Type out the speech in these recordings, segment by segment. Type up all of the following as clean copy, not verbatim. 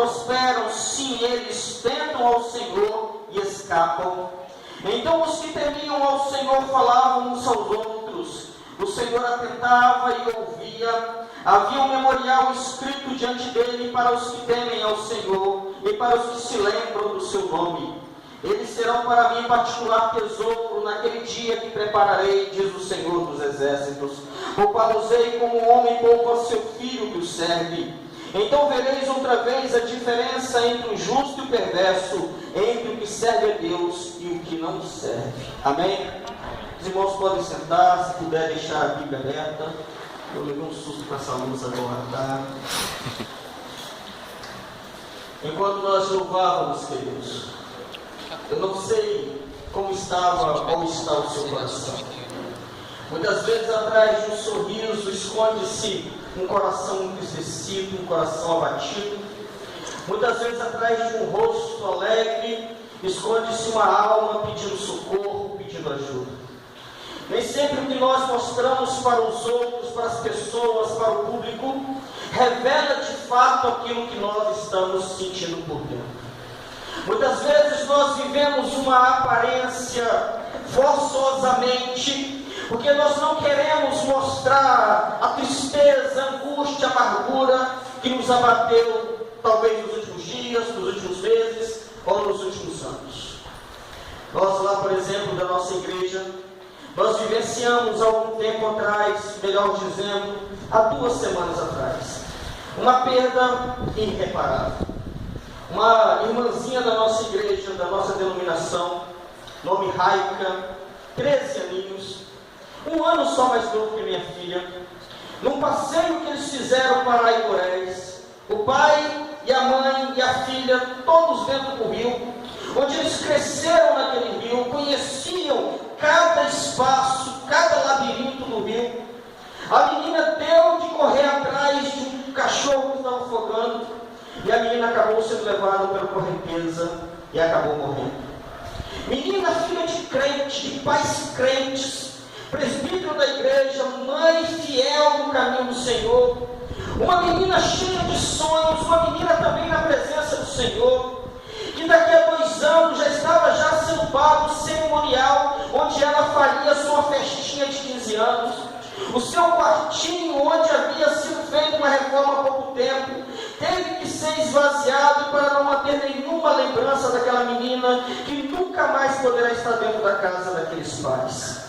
prosperam, sim, eles tentam ao Senhor e escapam. Então os que temiam ao Senhor falavam uns aos outros. O Senhor atentava e ouvia. Havia um memorial escrito diante dele para os que temem ao Senhor e para os que se lembram do seu nome. Eles serão para mim particular tesouro naquele dia que prepararei, diz o Senhor dos Exércitos, o qual usei como um homem poupa seu filho que o serve. Então vereis outra vez a diferença entre o justo e o perverso, entre o que serve a Deus e o que não serve. Amém? Os irmãos podem sentar, se puder deixar a Bíblia aberta. Eu levei um susto com essa luz agora, tá? Enquanto nós louvávamos, queridos, eu não sei como estava ou está o seu coração. Muitas vezes atrás de um sorriso esconde-se um coração entristecido, um coração abatido. Muitas vezes atrás de um rosto alegre esconde-se uma alma pedindo socorro, pedindo ajuda. Nem sempre o que nós mostramos para os outros, para as pessoas, para o público, revela de fato aquilo que nós estamos sentindo por dentro. Muitas vezes nós vivemos uma aparência forçosamente, porque nós não queremos mostrar a tristeza, a angústia, a amargura que nos abateu, talvez nos últimos dias, nos últimos meses ou nos últimos anos. Nós lá, por exemplo, da nossa igreja, nós vivenciamos há algum tempo atrás, melhor dizendo, há 2 semanas atrás, uma perda irreparável. Uma irmãzinha da nossa igreja, da nossa denominação, nome Raica, 13 aninhos, 1 ano só mais novo que minha filha, num passeio que eles fizeram para Aigorés, o pai e a mãe e a filha, todos dentro do rio, onde eles cresceram naquele rio, conheciam cada espaço, cada labirinto do rio. A menina deu de correr atrás de um cachorro que estava afogando, e a menina acabou sendo levada pela correnteza e acabou morrendo. Menina, filha de crente, de pais crentes, presbítero da igreja, mãe fiel no caminho do Senhor, uma menina cheia de sonhos, uma menina também na presença do Senhor, que daqui a 2 anos já estava sendo pago o cerimonial, onde ela faria sua festinha de 15 anos, o seu quartinho, onde havia sido feita uma reforma há pouco tempo, teve que ser esvaziado para não manter nenhuma lembrança daquela menina, que nunca mais poderá estar dentro da casa daqueles pais.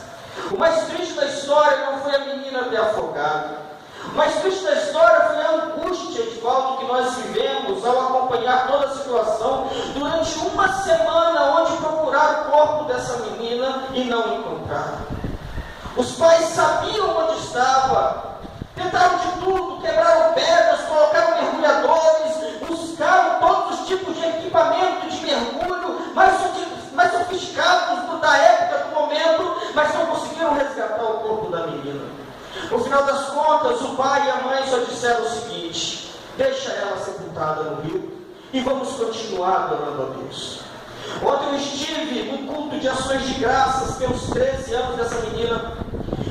O mais triste da história não foi a menina ter afogado. O mais triste da história foi a angústia, Edvaldo, que nós vivemos ao acompanhar toda a situação durante 1 semana, onde procuraram o corpo dessa menina e não encontraram. Os pais sabiam onde estava, tentaram de tudo, quebraram pedras, colocaram mergulhadores, buscaram todos os tipos de equipamento de mergulho mais sofisticados da época, do momento, mas não conseguiram resgatar o corpo da menina. No final das contas, o pai e a mãe só disseram o seguinte: deixa ela sepultada no rio e vamos continuar adorando a Deus. Ontem eu estive num culto de ações de graças pelos 13 anos dessa menina,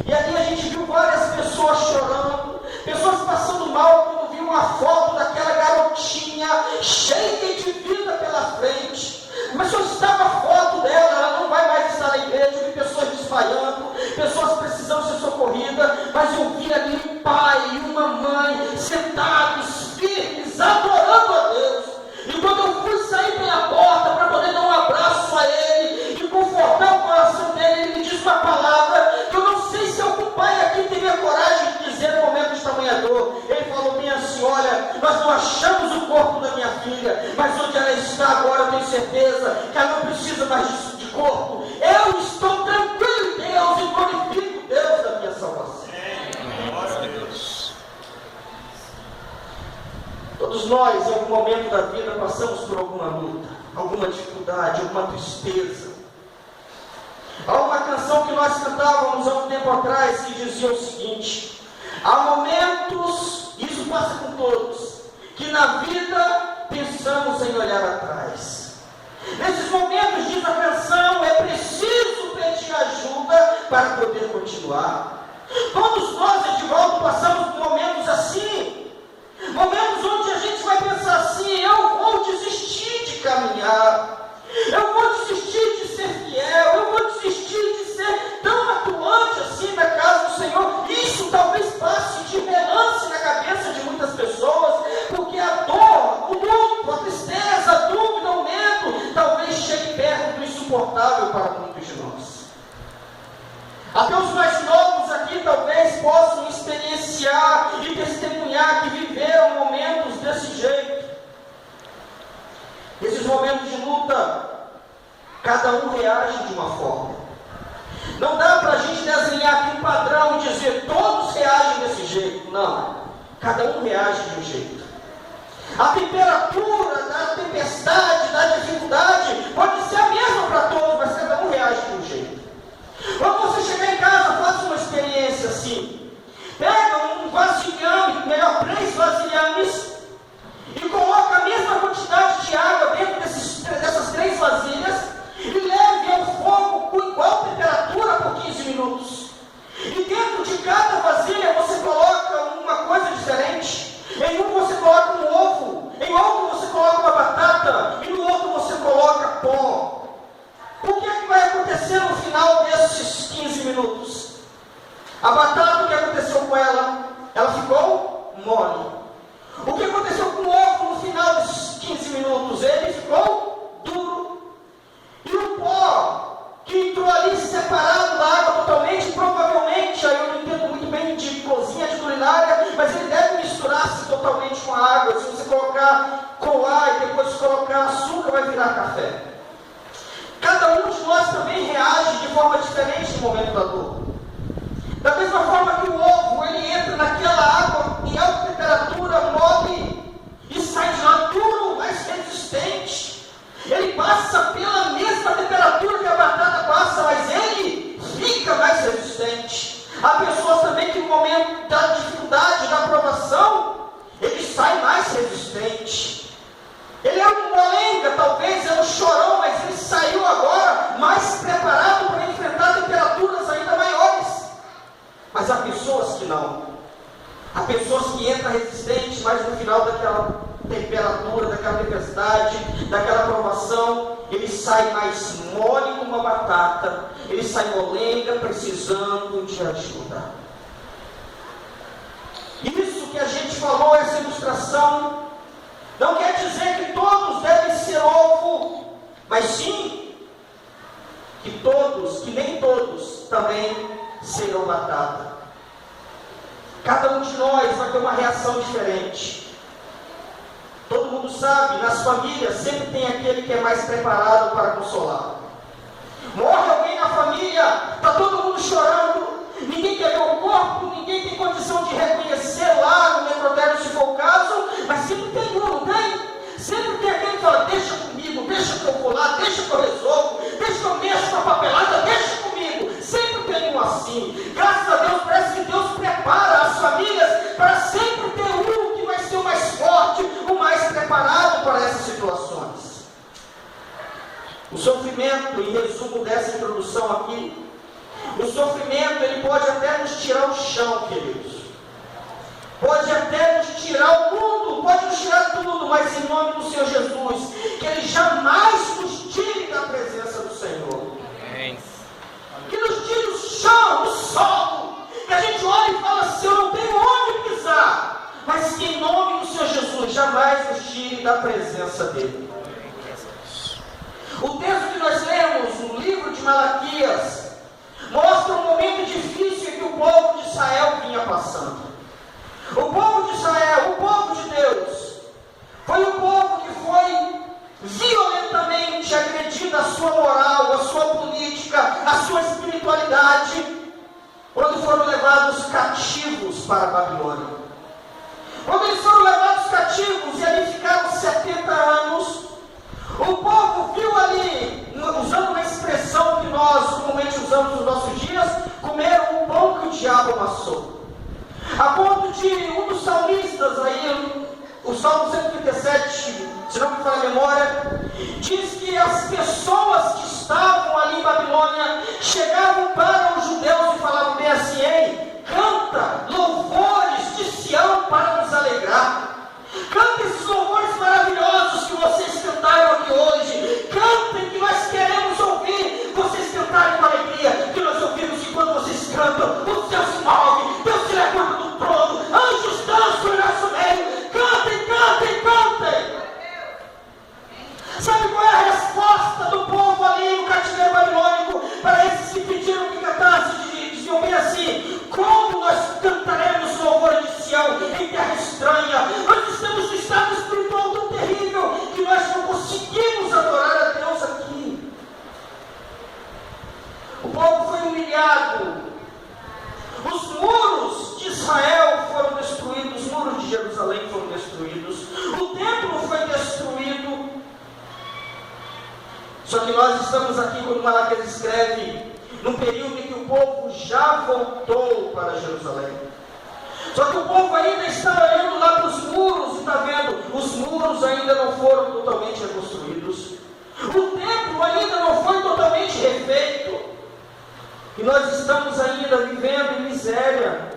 e ali a gente viu várias pessoas chorando, pessoas passando mal quando viram uma foto daquela garotinha cheia de vida pela frente, mas só estava a foto dela, ela não vai mais estar na igreja. Eu vi pessoas desmaiando, pessoas precisando ser socorridas, mas eu vi ali um pai e uma mãe sentados, firmes, adorando a Deus. E quando eu fui sair pela porta para poder dar um abraço a ele e confortar o coração dele, ele me disse uma palavra que eu não sei se algum pai aqui teria coragem de dizer no momento de tamanha dor. Ele falou bem assim: olha, nós não achamos o corpo da minha filha, mas onde ela está agora eu tenho certeza que ela não precisa mais de corpo. Eu estou tranquilo em Deus e glorifico Deus da minha salvação. Glória a Deus. Todos nós, em algum momento da vida, passamos por alguma luta, alguma dificuldade, alguma tristeza. Há uma canção que nós cantávamos há um tempo atrás que dizia o seguinte: há momentos, isso passa com todos, que na vida pensamos em olhar atrás. Nesses momentos, diz a canção, é preciso pedir ajuda para poder continuar. Todos nós, Edvaldo, passamos por momentos assim. Momentos onde a gente vai pensar assim: eu para muitos de nós. Até os mais novos aqui talvez possam experienciar e testemunhar que viveram momentos desse jeito. Esses momentos de luta, cada um reage de uma forma. Não dá para a gente desenhar aqui um padrão e dizer todos reagem desse jeito. Não, cada um reage de um jeito. A temperatura da tempestade, da dificuldade, pode ser a mesma para todos, mas cada um reage de um jeito. Quando você chegar em casa, faça uma experiência assim. Pega um vasilhame, melhor 3 vasilhames, e coloca a mesma quantidade de água dentro dessas 3 vasilhas, e leve ao fogo com igual temperatura por 15 minutos. E dentro de cada vasilha você coloca uma coisa diferente. Em um você coloca um ovo, em outro você coloca uma batata, e no outro você coloca pó. O que é que vai acontecer no final desses 15 minutos? A batata, o que aconteceu com ela? Ela ficou mole. O que aconteceu com o ovo no final desses 15 minutos? Ele ficou duro. E o pó, que entrou ali separado da água totalmente, provavelmente, aí eu não entendo muito bem de cozinha, de culinária, mas ele deve misturar-se totalmente com a água. Se você colocar colar e depois colocar açúcar, vai virar café. Cada um de nós também reage de forma diferente no momento da dor. Da mesma forma que o ovo, ele entra naquela água em alta temperatura, mole, e sai de lá duro, mais resistente. Ele passa pela mesma temperatura que a batata passa, mas ele fica mais resistente. Há pessoas também que no momento da dificuldade, da provação, ele sai mais resistente. Ele é um molenga, talvez, é um chorão, mas ele saiu agora mais preparado para enfrentar temperaturas ainda maiores. Mas há pessoas que não. Há pessoas que entram resistentes, mas no final daquela temperatura, daquela tempestade, daquela provação, ele sai mais mole como uma batata, ele sai molenga, precisando de ajuda. Isso que a gente falou, essa ilustração, não quer dizer que todos devem ser ovo, mas sim que todos, que nem todos, também serão batata. Cada um de nós vai ter uma reação diferente. Todo mundo sabe, nas famílias sempre tem aquele que é mais preparado para consolar. Morre alguém na família, está todo mundo chorando, ninguém quer ver o corpo, ninguém tem condição de reconhecer lá no necrotério se for o caso, mas sempre tem um, não tem? Sempre tem aquele que fala, deixa comigo, deixa que eu vou lá, deixa que eu resolvo, deixa que eu mexo na papelada, deixa comigo. Sempre tem um assim. Graças a Deus, parece que Deus prepara as famílias para sempre ter um que vai ser o mais forte, o mais preparado para essas situações. O sofrimento, em resumo dessa introdução aqui, o sofrimento, ele pode até nos tirar o chão, queridos. Pode até nos tirar o mundo, pode nos tirar tudo, mas em nome do Senhor Jesus, que Ele jamais nos tire da presença do Senhor. Amém. Que nos tire o chão, o solo, que a gente olha e fala assim, eu não tenho onde pisar, mas que em nome do Senhor Jesus, jamais nos tire da presença dEle. O texto que nós lemos, no livro de Malaquias, mostra um momento difícil que o povo de Israel vinha passando. O povo de Israel, o povo de Deus, foi um povo que foi violentamente agredido a sua moral, a sua política, a sua espiritualidade, quando foram levados cativos para a Babilônia. Quando eles foram levados cativos e ali ficaram 70 anos, o povo viu ali, usando uma expressão que nós comumente usamos nos nossos dias, comeram o pão que o diabo amassou. A ponto de um dos salmistas aí, o Salmo 137, se não me falha a memória, diz que as pessoas que estavam ali em Babilônia chegavam para os judeus e falavam bem assim, ei, canta louvores de Sião para nos alegrar. Canta esses louvores maravilhosos que vocês cantaram aqui hoje. Cantem, que nós queremos ouvir vocês cantarem com alegria, que nós ouvimos que quando vocês cantam, o céu se move, Deus se levanta do trono, anjos dançam em nosso meio. Cantem, cantem, cantem. Sabe qual é a resposta do povo ali no cativeiro babilônico? nós estamos aqui, quando Malaquias escreve, num período em que o povo já voltou para Jerusalém. Só que o povo ainda está olhando lá para os muros e está vendo, os muros ainda não foram totalmente reconstruídos. O templo ainda não foi totalmente refeito. E nós estamos ainda vivendo em miséria.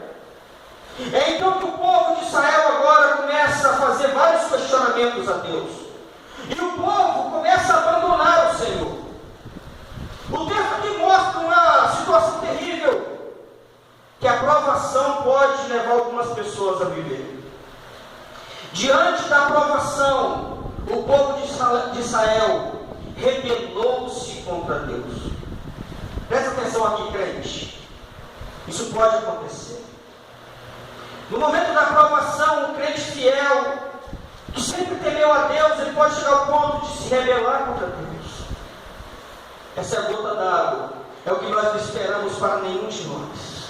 É então que o povo de Israel agora começa a fazer vários questionamentos a Deus. E o povo começa a abandonar o Senhor. O texto aqui mostra uma situação terrível, que a provação pode levar algumas pessoas a viver. Diante da provação, o povo de Israel rebelou-se contra Deus. Presta atenção aqui, crente. Isso pode acontecer. No momento da provação, o crente fiel, que sempre temeu a Deus, ele pode chegar ao ponto de se rebelar contra Deus. Essa é a gota d'água. É o que nós não esperamos para nenhum de nós.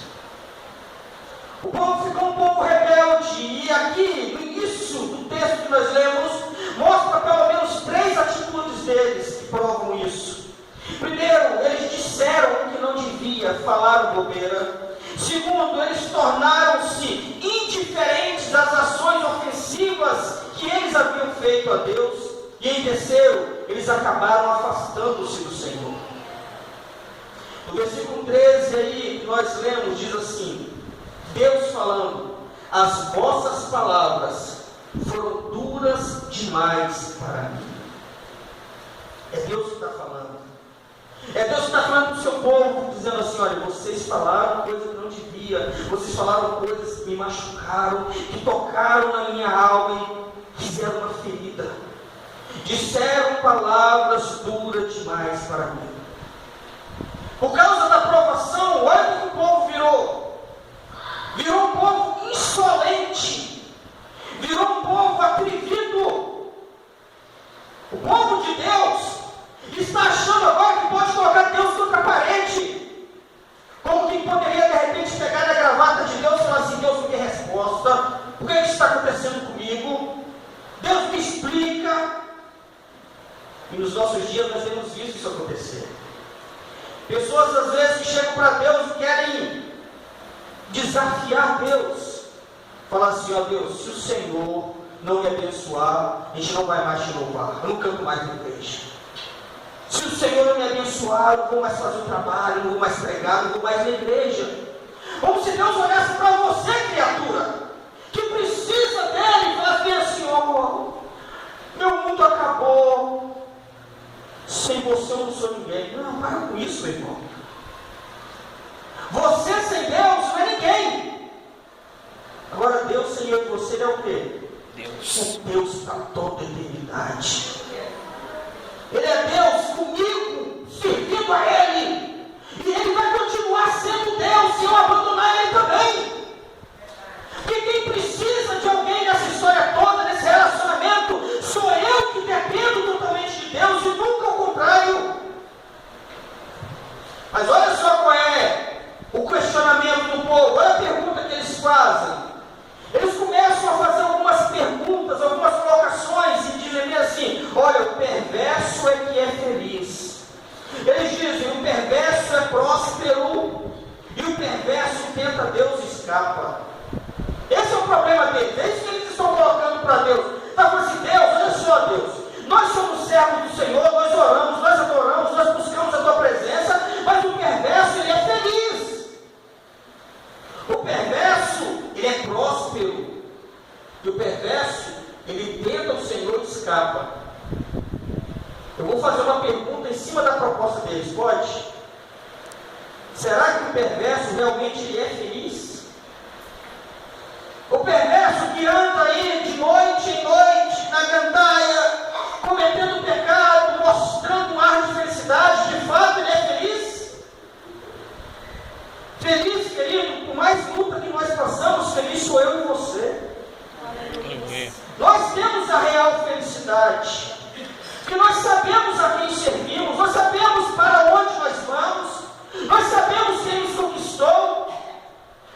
O povo ficou um pouco rebelde. E aqui, no início do texto que nós lemos, mostra pelo menos 3 atitudes deles que provam isso. Primeiro, eles disseram o que não devia, falaram bobeira. Segundo, eles tornaram-se indiferentes às ações ofensivas que eles haviam feito a Deus. E em terceiro, eles acabaram afastando-se do Senhor. No versículo 13 aí, que nós lemos, diz assim: Deus falando, as vossas palavras foram duras demais para mim. É Deus que está falando. É Deus que está falando para o seu povo, dizendo assim: olha, vocês falaram coisas que não devia, vocês falaram coisas que me machucaram, que tocaram na minha alma e fizeram uma ferida. Disseram palavras duras demais para mim. Por causa da provação, olha o que o povo virou. Virou um povo insolente. Virou um povo atrevido. O povo de Deus está achando agora que pode colocar Deus contra a parede. Como quem poderia de repente pegar na gravata de Deus e falar assim: Deus me dê resposta. O que está acontecendo comigo? Deus me explica. E nos nossos dias nós temos visto isso acontecer. Pessoas às vezes que chegam para Deus e querem desafiar Deus. Falar assim: ó Deus, se o Senhor não me abençoar, a gente não vai mais te louvar. Eu não canto mais na igreja. Se o Senhor não me abençoar, eu não vou mais fazer o trabalho, não vou mais pregar, não vou mais na igreja. Como se Deus olhasse para você, criatura, que precisa dele, e falasse assim: ó, meu mundo acabou. Sem você eu não sou ninguém. Não, para com isso, meu irmão. Você sem Deus não é ninguém. Agora Deus sem eu e você, ele é o quê? Deus. É Deus para toda a eternidade. Ele é Deus comigo, servindo a Ele. E Ele vai continuar sendo Deus se eu abandonar Ele também. Porque quem precisa de alguém nessa história toda, nesse relacionamento, sou eu que dependo totalmente de Deus e nunca o contrário. Mas olha só qual é o questionamento do povo. Olha a pergunta que eles fazem. Eles começam a fazer algumas perguntas, algumas colocações e dizem assim: olha, o perverso é que é feliz. Eles dizem: o perverso é próspero e o perverso tenta Deus e escapa. Esse é o problema deles. É isso que eles estão colocando para Deus. Está falando assim: Deus, olha só, Deus, nós somos servos do Senhor, nós oramos, nós adoramos, nós buscamos a tua presença, mas o perverso, ele é feliz. O perverso, ele é próspero. E o perverso, ele tenta o Senhor e escapa. Eu vou fazer uma pergunta em cima da proposta deles, pode? Será que o perverso realmente ele é feliz? O perverso que anda aí de noite em noite, na gandaia, cometendo pecado, mostrando um ar de felicidade, de fato ele é feliz? Feliz, querido, por mais luta que nós passamos, feliz sou eu e você. Nós temos a real felicidade, porque nós sabemos a quem servimos, nós sabemos para onde nós vamos, nós sabemos quem nos conquistou,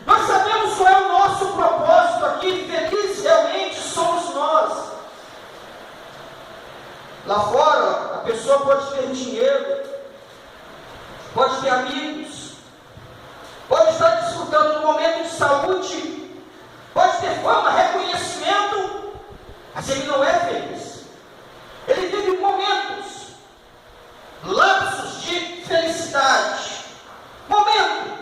nós sabemos qual é o nosso propósito aqui. Feliz realmente somos nós. Lá fora, A pessoa pode ter dinheiro, pode ter amigos, pode estar desfrutando de um momento de saúde, pode ter fama, reconhecimento, mas ele não é feliz. Ele vive momentos, lapsos de felicidade. Momento.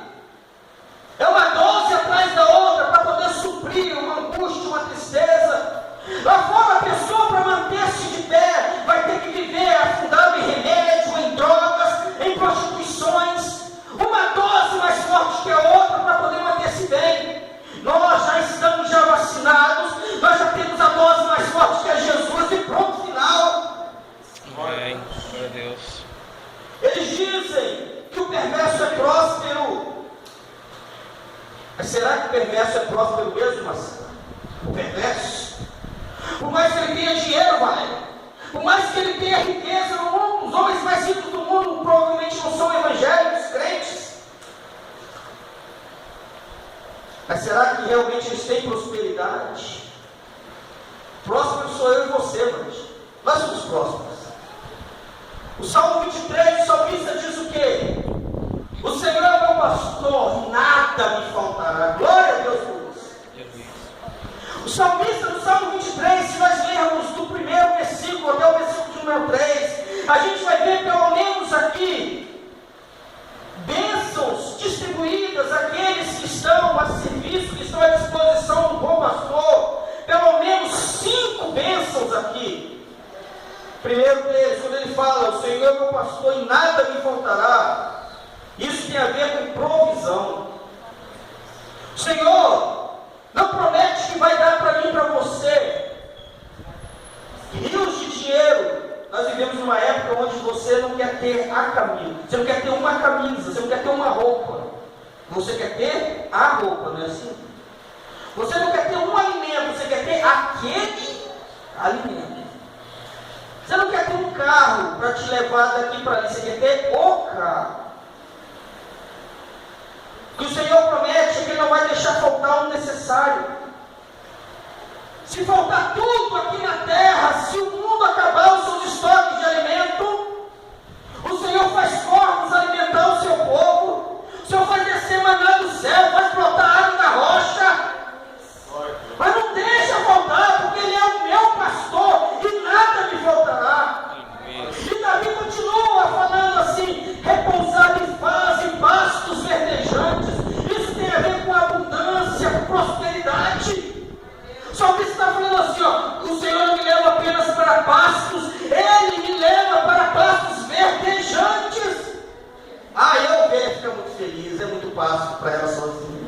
É uma dose atrás da outra para poder suprir uma angústia, uma tristeza. Lá fora a pessoa, para manter-se de pé, vai ter que viver afundado em remédio, em drogas, em prostituições. Uma dose mais forte que a outra para poder manter-se bem. Nós já estamos vacinados, nós já temos a dose mais forte que é Jesus e pronto, final. Amém. Glória a Deus. Eles dizem que o perverso é próspero. Mas será que o perverso é próspero mesmo, Marcelo? O perverso? Por mais que ele tenha dinheiro, vai. Por mais que ele tenha riqueza no mundo, os homens mais ricos do mundo provavelmente não são evangélicos, crentes. Mas será que realmente eles têm prosperidade? Próspero sou eu e você, mas nós somos prósperos. O Salmo 23, o salmista diz o quê? O Senhor é meu pastor, nada me faltará. Glória a Deus por isso. O salmista no Salmo 23, se nós lermos do primeiro versículo até o versículo de número 3, a gente vai ver pelo menos aqui bênçãos distribuídas àqueles que estão a serviço, que estão à disposição do bom pastor. Pelo menos 5 bênçãos aqui. Primeiro deles, quando ele fala, o Senhor é meu pastor e nada me faltará. Isso tem a ver com provisão. O Senhor não promete que vai dar para mim e para você rios de dinheiro. Nós vivemos numa época onde você não quer ter a camisa. Você não quer ter uma camisa, você não quer ter uma roupa. Você quer ter a roupa, não é assim? Você não quer ter um alimento, você quer ter aquele alimento. Você não quer ter um carro para te levar daqui para ali, você quer ter o carro. O que o Senhor promete é que Ele não vai deixar faltar o necessário. Se faltar tudo aqui na terra, se o mundo acabar os seus estoques de alimento, o Senhor faz corpos alimentar o seu povo. O Senhor faz descer maná do céu, faz brotar água da rocha. Mas não deixa faltar, porque Ele é o meu pastor e nada me faltará. E Davi continua falando assim: repousar em paz e pastos verdejantes. Isso tem a ver com abundância, com prosperidade. O salmista está falando assim: ó, o Senhor não me leva apenas para pastos, Ele me leva para pastos verdejantes. A ovelha fica muito feliz, é muito pasto para ela sozinha.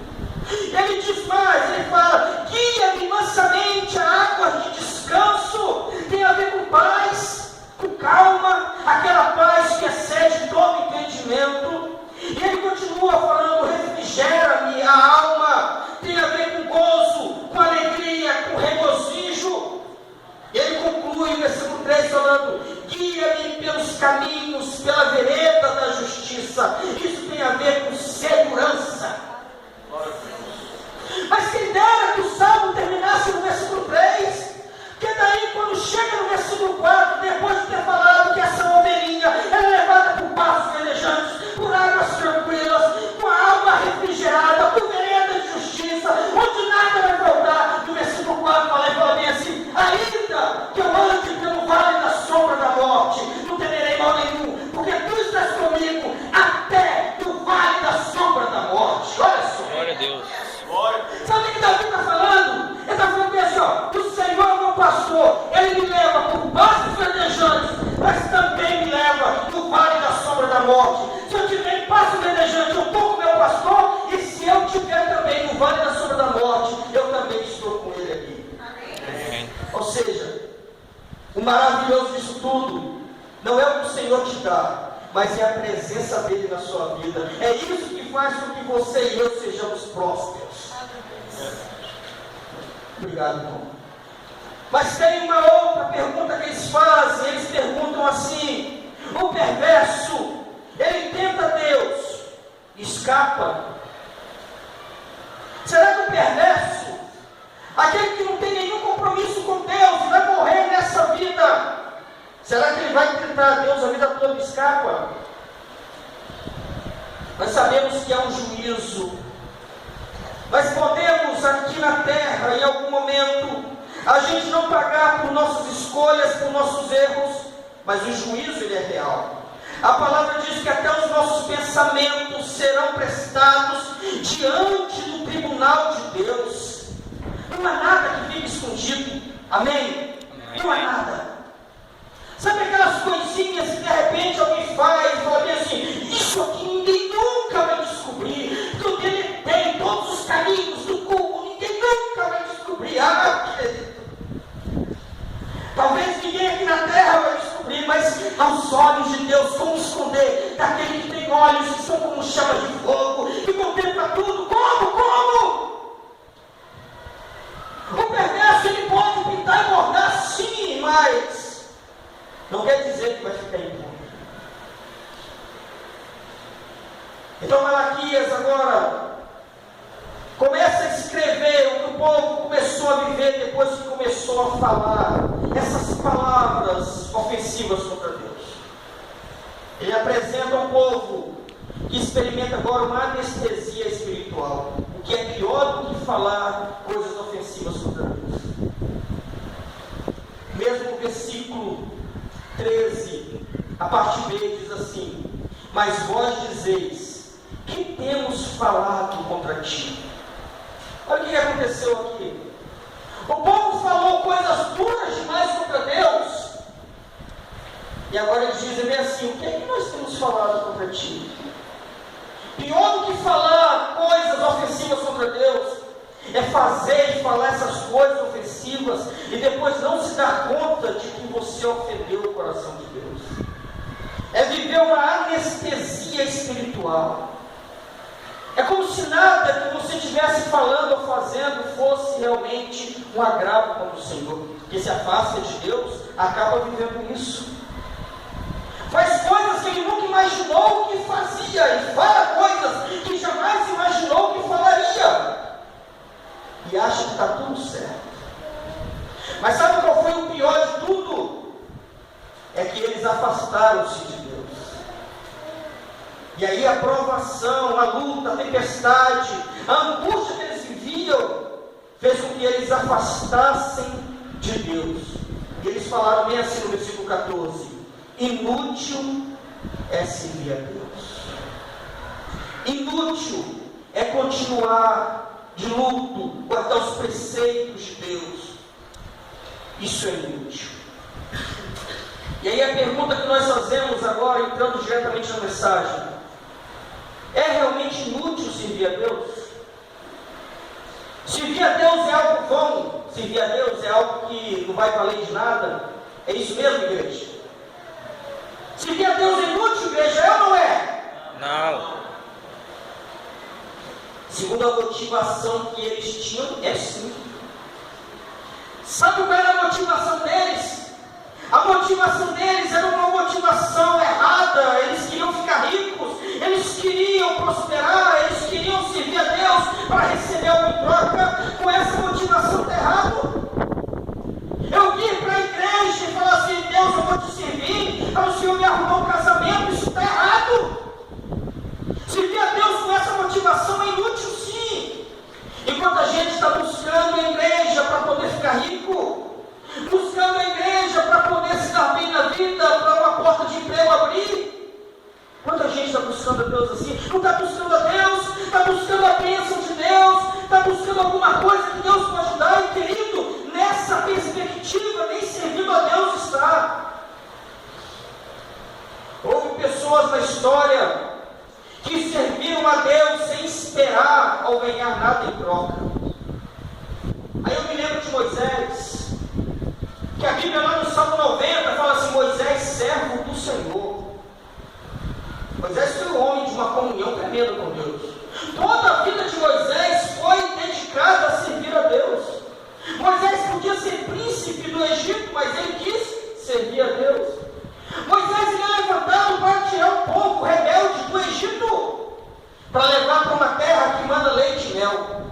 Ele diz mais, ele fala: guia-me mansamente a águas de descanso. Tem a ver com paz, com calma, aquela paz que excede todo entendimento. E ele continua falando: refrigera-me a alma. Tem a ver com gozo, com alegria, com regozijo. E ele conclui o versículo 3 falando: guia-me pelos caminhos, pela vereda da justiça. Isso tem a ver com segurança. Mas quem dera que o Salmo terminasse no versículo 3, porque daí quando chega no versículo 4, depois de ter falado que essa ovelhinha é levada por pastos verdejantes, por águas tranquilas, com a alma refrigerada, por vereda de justiça, onde nada vai faltar, no versículo 4 fala bem assim: ainda que eu ande pelo vale da sombra da morte, não temerei mal nenhum, porque tu estás comigo até no vale da sombra da morte. Olha só. Glória a Deus. Sabe o que Davi está falando? Ele está falando assim: ó, o Senhor é meu pastor, Ele me leva por pastos verdejantes, mas também me leva no vale da sombra da morte. Se eu tiver em pasto verdejante, eu estou com o meu pastor, e se eu estiver também no vale da sombra da morte, eu também estou com Ele aqui. Amém. Ou seja, o maravilhoso disso tudo não é o que o Senhor te dá, mas é a presença dele na sua vida. É isso que faz com que você e eu sejamos prósperos. Obrigado, irmão. Mas tem uma outra pergunta que eles fazem. Eles perguntam assim: o perverso, ele tenta Deus, escapa. Será que o perverso, aquele que não tem nenhum compromisso com Deus, vai morrer nessa vida Será que ele vai tentar a Deus a vida toda e escapa? Nós sabemos que é um juízo. Nós podemos aqui na terra, em algum momento, a gente não pagar por nossas escolhas, por nossos erros, mas o juízo ele é real. A palavra diz que até os nossos pensamentos serão prestados diante do tribunal de Deus. Não há nada que fique escondido. Amém? Não há nada. Sabe aquelas coisinhas que de repente alguém faz e fala bem assim, isso aqui ninguém nunca vai descobrir, porque eu deletei todos os caminhos do Google, ninguém nunca vai descobrir. Ah, querido. Talvez ninguém aqui na terra vai descobrir, mas aos olhos de Deus, como esconder daquele que tem olhos que são como chama de fogo, que contempla tudo? Como? O perverso ele pode pintar e bordar sim, mas não quer dizer que vai ficar impune. Então Malaquias agora começa a escrever o que o povo começou a viver depois que começou a falar essas palavras ofensivas contra Deus. Ele apresenta ao povo que experimenta agora uma anestesia espiritual, o que é pior do que falar coisas ofensivas contra Deus. Mesmo o versículo 13, a parte B diz assim: mas vós dizeis, que temos falado contra ti? Olha o que aconteceu aqui. O povo falou coisas duras demais contra Deus. E agora eles dizem bem assim: o que é que nós temos falado contra ti? Pior do que falar coisas ofensivas contra Deus é fazer e falar essas coisas ofensivas e depois não se dar conta de que você ofendeu o coração de Deus. É viver uma anestesia espiritual. É como se nada que você estivesse falando ou fazendo fosse realmente um agrado contra o Senhor. Que se afasta de Deus, acaba vivendo isso. Faz coisas que ele nunca imaginou que fazia, e fala coisas que jamais imaginou que falaria. E acha que está tudo certo. Mas sabe qual foi o pior de tudo? É que eles afastaram-se de Deus. E aí a provação, a luta, a tempestade, a angústia que eles viviam, fez com que eles afastassem de Deus. E eles falaram bem assim no versículo 14: inútil é servir a Deus. Inútil é continuar de luto, guardar os preceitos de Deus. Isso é inútil. E aí a pergunta que nós fazemos agora, entrando diretamente na mensagem: é realmente inútil servir a Deus? Servir a Deus é algo bom? Servir a Deus é algo que não vai valer de nada? É isso mesmo, igreja? Servir a Deus é inútil, igreja, é ou não é? Não. Segundo a motivação que eles tinham, é sim. Sabe qual era a motivação deles? A motivação deles era uma motivação errada. Eles queriam ficar ricos, eles queriam prosperar, eles queriam servir a Deus para receber algo em troca. Com essa motivação está errado. Eu vir para a igreja e falar assim: Deus, eu vou te servir para o Senhor me arrumar um casamento, isso está errado. Servir a Deus com essa motivação é inútil, sim. Enquanto a gente está buscando a igreja para poder ficar rico, buscando a igreja para poder se dar bem na vida, para uma porta de emprego abrir, quanta gente está buscando a Deus assim? Não está buscando a Deus, está buscando a bênção de Deus, está buscando alguma coisa que Deus pode dar. E querido, nessa perspectiva, nem servindo a Deus está. Houve pessoas na história que serviram a Deus sem esperar ou ganhar nada em troca. Aí eu me lembro de Moisés, que a Bíblia lá no Salmo 90 fala assim: Moisés, servo do Senhor. Moisés foi um homem de uma comunhão tremenda com Deus. Toda a vida de Moisés foi dedicada a servir a Deus. Moisés podia ser príncipe do Egito, mas ele quis servir a Deus. Moisés ele é levantado para tirar o povo rebelde do Egito, para levar para uma terra que manda leite e mel,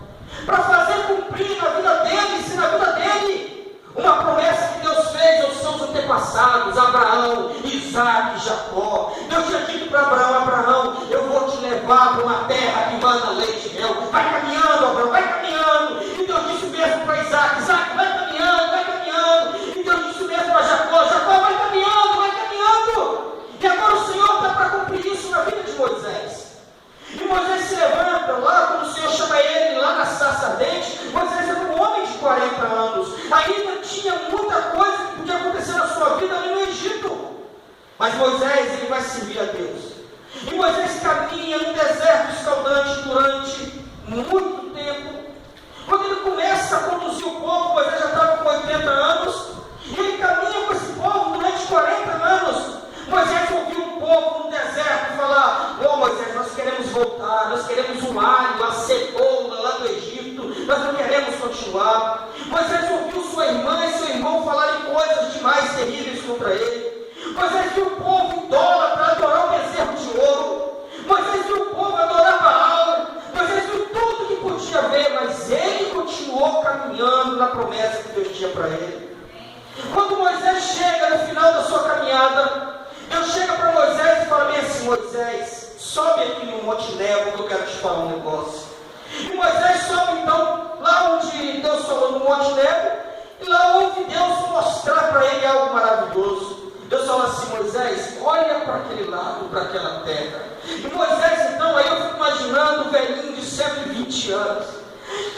para fazer cumprir na vida dele, se na vida dele, uma promessa que Deus fez aos seus antepassados. antepassados, Abraão, Isaac e Jacó. Deus tinha dito para Abraão: Abraão, eu vou te levar para uma terra que manda leite e mel. Vai caminhando, Abraão, vai caminhando. E Deus disse mesmo para Isaac: Isaac, vai caminhando, vai caminhando. E Deus disse mesmo para Jacó: Jacó, vai caminhando, vai caminhando. E agora o Senhor está para cumprir isso na vida de Moisés. E Moisés se levanta lá, quando o Senhor chama ele lá na sarça ardente. Moisés era um homem de 40 anos. Ainda tinha muita coisa que podia acontecer na sua vida ali no Egito. Mas Moisés, ele vai servir a Deus. E Moisés caminha no deserto escaldante durante muito tempo. Quando ele começa a conduzir o povo, Moisés já estava com 80 anos. E ele caminha com esse povo durante 40 anos. Moisés ouviu um povo no deserto falar: ô Moisés, nós queremos voltar, nós queremos um alho, a cebola lá do Egito, nós não queremos continuar. Moisés ouviu sua irmã e seu irmão falarem coisas demais terríveis contra ele. Moisés viu o povo idólatra adorar o bezerro de ouro. Moisés viu o povo adorar Baal. Moisés viu tudo que podia ver, mas ele continuou caminhando na promessa que Deus tinha para ele. Quando Moisés chega no final da sua caminhada, Deus chega para Moisés e fala bem assim: Moisés, sobe aqui no Monte Nebo que eu quero te falar um negócio. E Moisés sobe então lá onde Deus falou, no Monte Nebo, e lá ouve Deus mostrar para ele algo maravilhoso. Deus fala assim: Moisés, olha para aquele lado, para aquela terra. E Moisés então, aí eu fico imaginando o velhinho de 120 anos,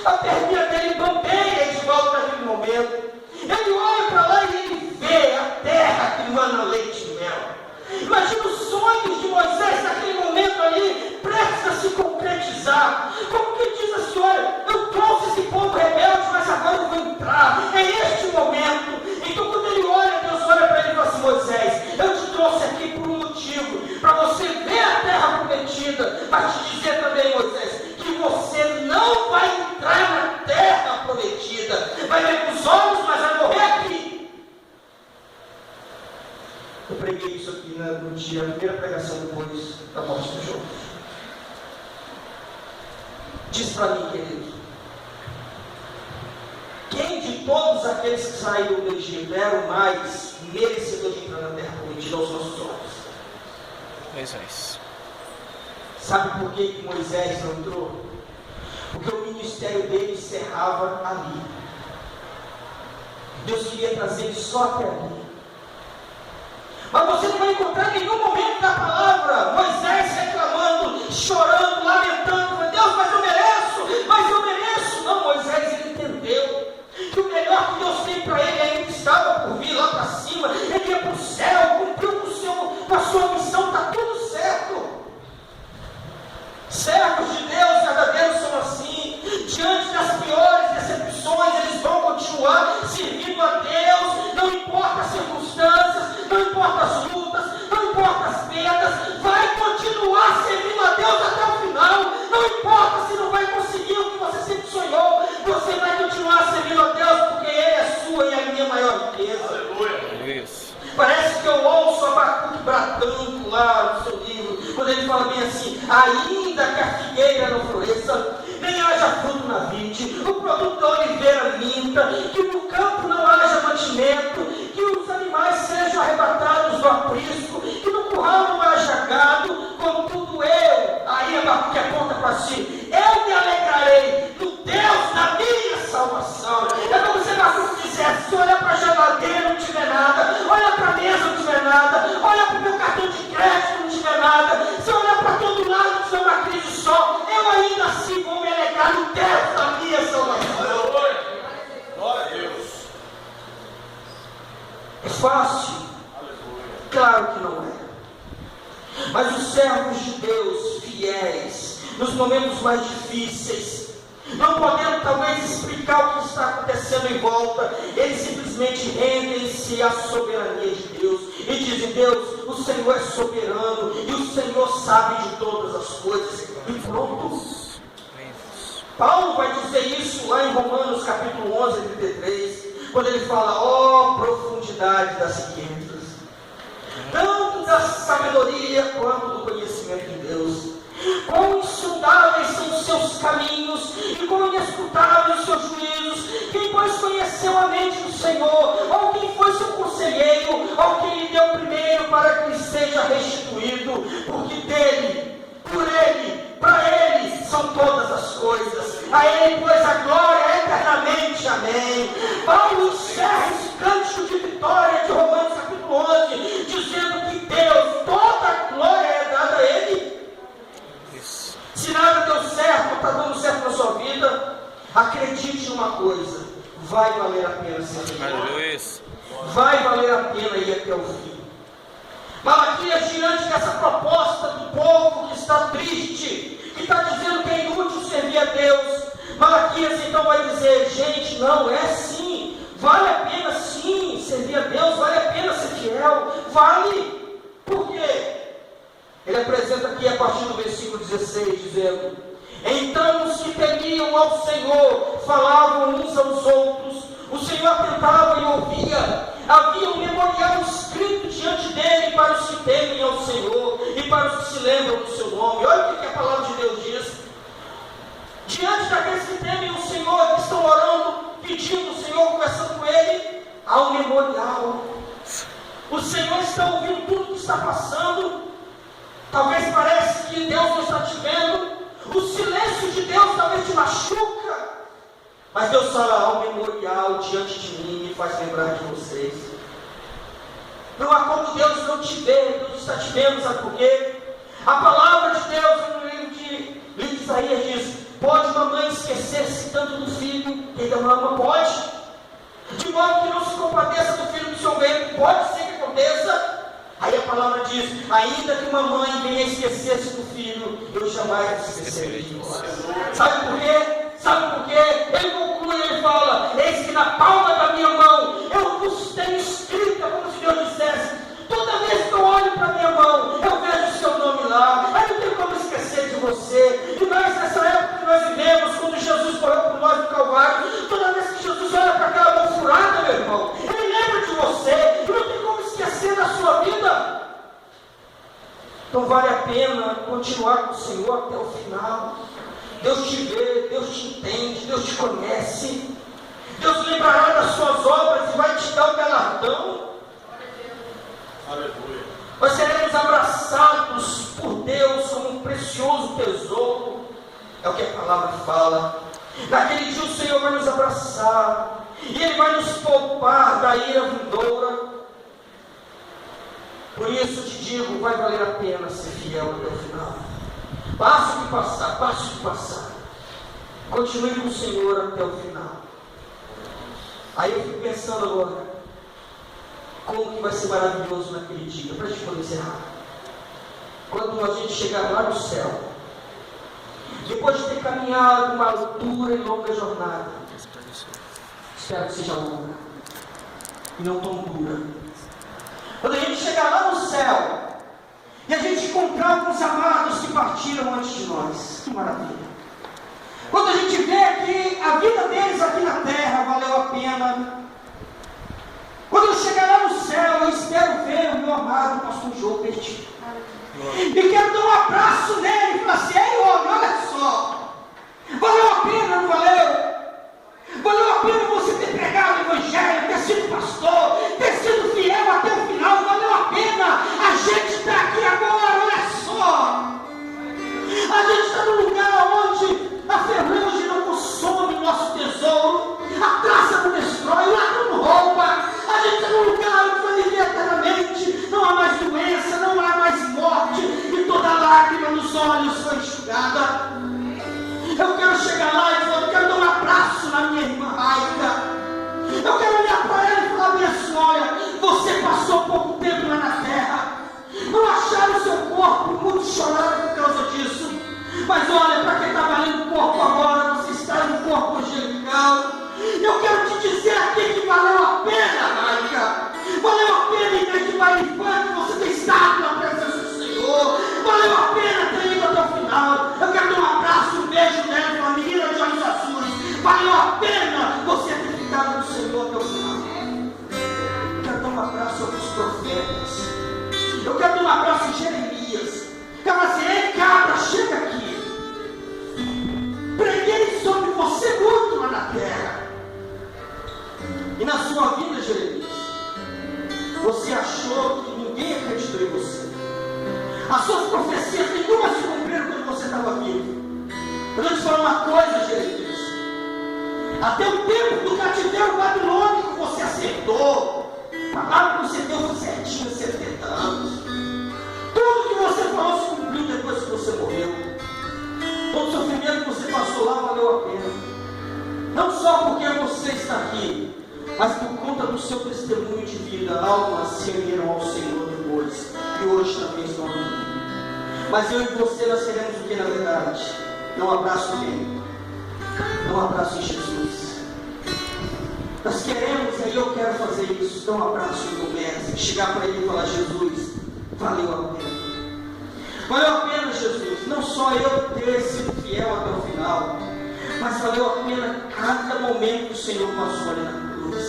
a perninha dele bambeia de volta naquele momento. Ele olha para lá e ele vê a terra que mana leite e mel. Imagina os sonhos de Moisés naquele momento ali, prestes a se concretizar. Como que diz assim: olha, eu trouxe esse povo rebelde, mas agora eu vou entrar. É este o momento. Então quando ele olha, Deus olha para ele e fala assim: Moisés, eu te trouxe aqui por um motivo, para você ver a terra prometida, mas te dizer também, Moisés, que você não vai entrar na terra prometida. Vai ver com os olhos, mas vai morrer aqui. Eu preguei isso aqui no dia, na primeira pregação depois da morte do João. Diz para mim, querido, quem de todos aqueles que saíram do Egito era o mais merecedor de entrar na terra prometida aos nossos olhos? Moisés. Sabe por que Moisés não entrou? Porque o ministério dele encerrava ali. Deus queria trazer ele só até ali. Mas você não vai encontrar em nenhum momento da palavra Moisés reclamando, chorando, lamentando: Deus, mas eu mereço, mas eu mereço. Não, Moisés, ele entendeu que o melhor que Deus tem para ele ainda estava por vir lá para cima. Ele ia para o céu, cumpriu com a sua missão, está tudo certo. Servos de Deus verdadeiros são assim. Diante das piores decepções, eles vão continuar servindo a Deus. Não importa as circunstâncias, não importa as lutas, não importa as perdas, vai continuar servindo a Deus até o final. Não importa se não vai conseguir o que você sempre sonhou, você vai continuar servindo a Deus, porque Ele é sua e a minha maior riqueza. Aleluia. Isso. Parece que eu ouço Abacuque bradando lá no seu livro, quando ele fala bem assim: ainda que a figueira não floresça, nem haja fruto na vide, o produto da oliveira minta, que no campo não haja mantimento, que os animais sejam arrebatados do aprisco, que no curral não haja gado, contudo eu, aí Abacuque aponta para si: eu me alegrarei no Deus da minha salvação. É como se Abacuque dissesse: se olhar para a geladeira não tiver nada, olha para a mesa não tiver nada, olha para o meu cartão de crédito não tiver nada, se olhar para todo lado não tiver uma crise só, eu ainda assim vou me alegrar no Deus da minha salvação. Glória a Deus. É fácil? Claro que não é. Mas os servos de Deus fiéis, nos momentos mais difíceis, não podendo talvez explicar o que está acontecendo em volta, eles simplesmente rendem-se à soberania de Deus e dizem: Deus, o Senhor é soberano e o Senhor sabe de todas as coisas. E pronto. Paulo vai dizer isso lá em Romanos capítulo 11, 33, quando ele fala: ó profundidade das riquezas, tanto da sabedoria quanto do conhecimento de Deus. Quão insondáveis são os seus caminhos e quão inescrutáveis os seus juízos. Quem, pois, conheceu a mente do Senhor? Ou quem foi seu conselheiro? Ou quem lhe deu primeiro para que lhe seja restituído? Porque dele, por ele, para ele são todas as coisas. A ele, pois, a glória eternamente. Amém. Paulo encerra esse cântico de vitória de Romanos capítulo 11, dizendo que Deus, toda a glória é dada a ele. Isso. Se nada deu certo, ou está dando certo na sua vida, acredite em uma coisa: vai valer a pena ser feliz. Aleluia. Vai valer a pena ir até o fim. Malaquias, diante dessa proposta do povo que está triste, que está dizendo que é inútil servir a Deus, Malaquias então vai dizer: gente, não, é sim, vale a pena sim servir a Deus, vale a pena ser fiel, vale. Por quê? Ele apresenta aqui a partir do versículo 16, dizendo: então os que temiam ao Senhor falavam uns aos outros, o Senhor atentava e ouvia. Havia um memorial escrito diante dele para os que temem ao Senhor e para os que se lembram do seu nome. Olha o que a palavra de Deus diz. Diante daqueles que temem o Senhor, que estão orando, pedindo o Senhor, conversando com ele, há um memorial. O Senhor está ouvindo tudo que está passando. Talvez pareça que Deus não está te vendo. O silêncio de Deus talvez te machuca. Mas Deus fala: há um memorial diante de mim, me faz lembrar de vocês. Não há como Deus não te ver. Deus está te vendo, sabe por quê? A palavra de Deus no livro de Isaías diz: pode uma mãe esquecer-se tanto do filho que ainda ama? Pode. De modo que não se compadeça do filho do seu ventre. Pode ser que aconteça. Aí a palavra diz: ainda que uma mãe venha esquecer-se do filho, eu jamais me esquecerei de vós. Sabe por quê? Sabe por quê? Ele conclui, ele fala: eis que na palma da minha mão eu vos tenho escrita, como se Deus dissesse: toda vez que eu olho para a minha mão, eu vejo o seu nome lá, eu não tenho como esquecer de você. E nós, nessa época que nós vivemos, quando Jesus correu por nós no Calvário, toda vez que Jesus olha para aquela mão furada, meu irmão, ele lembra de você, e não tem como esquecer da sua vida. Então vale a pena continuar com o Senhor até o final. Deus te vê, Deus te entende, Deus te conhece. Deus lembrará das suas obras e vai te dar o galardão. Aleluia. Nós seremos abraçados por Deus como um precioso tesouro. É o que a palavra fala. Naquele dia o Senhor vai nos abraçar e Ele vai nos poupar da ira vindoura. Por isso eu te digo, vai valer a pena ser fiel até o final. Passe o que passar, passe o que passar. Continue com o Senhor até o final. Aí eu fico pensando agora, como que vai ser maravilhoso naquele dia, para a gente poder encerrar. Quando a gente chegar lá no céu, depois de ter caminhado uma dura e longa jornada, espero que seja longa e não tão dura. Quando a gente chegar lá no céu e a gente encontrar alguns amados que partiram antes de nós, que maravilha. Quando a gente vê que a vida deles aqui na terra valeu a pena. Quando eu chegar lá no céu, eu espero ver o meu amado pastor Jobert. E quero dar um abraço nele e falar assim: ei homem, olha só, valeu a pena, não valeu? Valeu a pena você ter pregado o evangelho, ter sido pastor, ter sido fiel até o final, valeu a pena. A gente está aqui agora, olha só. A gente está num lugar onde a ferrugem não consome o nosso tesouro, a traça não destrói, o ladrão não rouba. A gente está num lugar onde vai viver na sua vida, Jeremias, você achou que ninguém acreditou em você. As suas profecias nenhuma se cumpriram quando você estava vivo. Eu vou te falar uma coisa, Jeremias. Até o tempo do cativeiro babilônico você acertou. A palavra que você deu foi certinho, 70 anos. Tudo que você falou se cumpriu depois que você morreu. Todo o sofrimento que você passou lá valeu a pena. Não só porque você está aqui, mas por conta do seu testemunho de vida. Almas se uniram ao Senhor depois, e hoje também estão aqui. Mas eu e você, nós queremos o que na verdade? Não um abraço quem? Não um abraço em Jesus. Nós queremos, e aí eu quero fazer isso, dar um abraço no mestre, chegar para ele e falar: Jesus, valeu a pena. Valeu a pena, Jesus, não só eu ter sido fiel até o final, mas valeu a pena cada momento que o Senhor passou ali na cruz.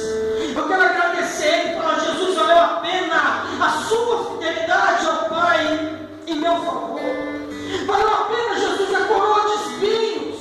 Eu quero agradecer e falar: Jesus, valeu a pena a sua fidelidade ao Pai em meu favor. Valeu a pena, Jesus, a coroa de espinhos.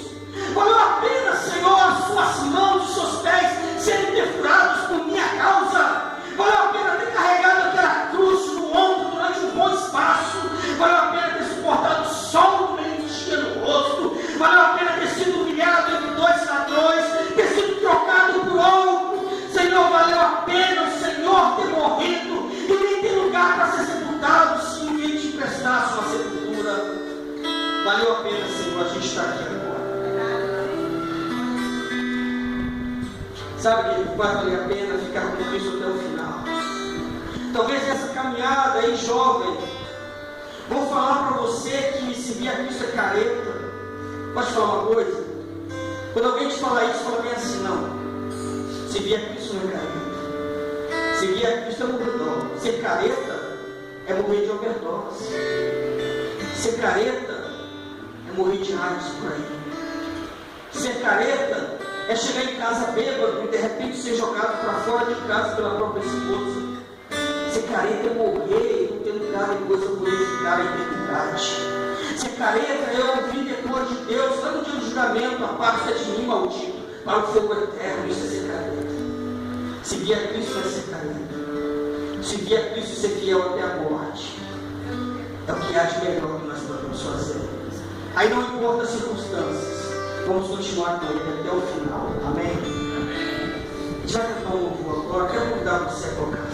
Valeu a pena, Senhor, as suas mãos, os seus pés serem perfurados por minha causa. Valeu a pena ter carregado aquela cruz no ombro durante um bom espaço. Valeu a pena ter suportado o sol do meio-dia no rosto. Valeu a pena ter sido humilhado entre dois ladrões, ter sido trocado por ouro. Senhor, valeu a pena o Senhor ter morrido e nem ter lugar para ser sepultado se ninguém te prestasse uma sepultura. Valeu a pena, Senhor, a gente estar aqui agora. Sabe que vai valer a pena ficar com Cristo até o final. Talvez nessa caminhada aí, jovem, vou falar para você que servir a Cristo é careta. Pode falar uma coisa? Quando alguém te falar isso, fala bem assim: não, servir a Cristo não é careta. Servir a Cristo é morrer. Ser careta é morrer de overdose. Ser careta é morrer de AIDS por aí. Ser careta é chegar em casa bêbado e de repente ser jogado para fora de casa pela própria esposa. Ser careta é morrer e não ter lugar depois para poder ficar a eternidade. Ser careta é ouvir depois de Deus, lá no dia do julgamento: aparta de mim, maldito, para o fogo eterno. Isso é ser careta. Seguir a Cristo é ser careta. Seguir a Cristo e ser fiel até a morte é o que há de melhor que nós podemos fazer. Aí não importa as circunstâncias, vamos continuar com ele até o final. Amém? Já que eu não louvor agora, quero convidar você a tocar.